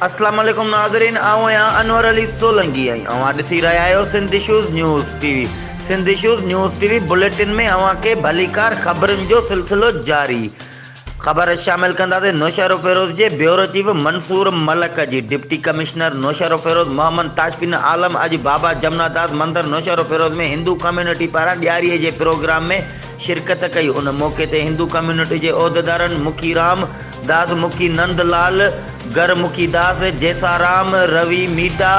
अस्सलाम वालेकुम नाज़रीन, आऊं आहियां अनवर अली सोलंकी ऐं अवां ॾिसी रहिया आहियो Sindh issues news TV. Sindh issues news TV bulletin में अवां खे भलीकार ख़बरुनि जो सिलसिलो जारी। ख़बर शामिल कंदासीं नौशहर फ़िरोज़ जे ब्यूरो चीफ मंसूर मलक जी। डिप्टी कमिश्नर नौशहर फ़िरोज़ मोहम्मद ताशफिन आलम अॼु बाबा जमनादास मंदिर नौशहर फ़िरोज़ में हिंदू कम्यूनिटी पारां ॾियारीअ जे प्रोग्राम में शिरकत कई। उन मौक़े ते हिंदू कम्यूनिटी जे उहिदेदारनि मुखी राम दास, मुखी नंदलाल, गरमुखी दास, जैसाराम, रवि मीटा,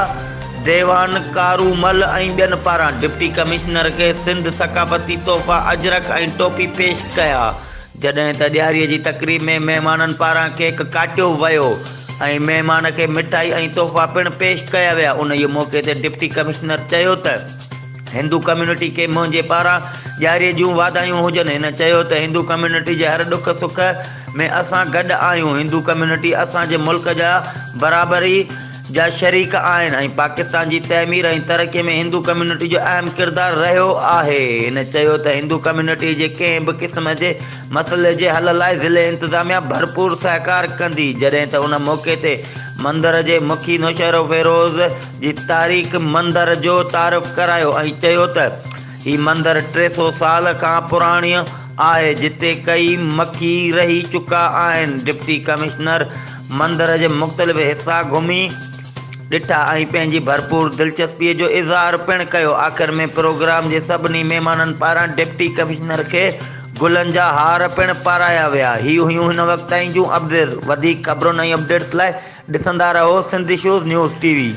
देवान कारूमल ऐं ॿियनि पारां डिप्टी कमिश्नर खे सिंध सकाफ़ती तोहफ़ा अजरक ऐं टोपी पेश कया। जॾहिं त ॾियारीअ जी तक़रीब में महिमाननि पारां केक काटियो वियो ऐं महिमान खे मिठाई ऐं तोहफ़ा पिणु पेश कया विया। उन ई मौक़े ते डिप्टी कमिश्नर चयो त हिंदू कम्यूनिटी खे मुंहिंजे पारां ॾियारीअ जूं वाधायूं हुजनि। हिन चयो त हिंदू कम्यूनिटी जे हर ॾुख सुख में असां गॾु आहियूं। हिंदू कम्यूनिटी असांजे मुल्क जा बराबरी जा शरीक आहिनि ऐं पाकिस्तान जी तइमीर ऐं तरक़ीअ में हिंदू कम्यूनिटी जो अहम किरदारु रहियो आहे। हिन चयो त हिंदू कम्यूनिटी जे कंहिं बि क़िस्म जे मसइले जे हल लाइ ज़िले इंतिज़ामिया भरपूर सहकार कंदी। जॾहिं त उन मौक़े ते मंदर जे मुखी नौशहर फ़िरोज़ जी तारीख़ मंदर जो तारीफ़ करायो ऐं चयो त ही मंदर 300 साल खां पुराणी आहे, जिते कई मखी रही चुका आहिनि। डिप्टी कमिश्नर मंदर जे मुख़्तलिफ़ हिस्सा घुमी ॾिठा ऐं पंहिंजी भरपूर दिलचस्पीअ जो इज़हार पिणु कयो। आख़िर में प्रोग्राम जे सभिनी महिमाननि पारां डिप्टी कमिश्नर खे गुलनि जा हार पिणु पाराया विया। ही हुयूं हिन वक़्त ताईं जूं अपडेट्स। वधीक ख़बरुनि ऐं अपडेट्स लाइ ॾिसंदा रहो सिंध इशूज़ न्यूज़ टीवी।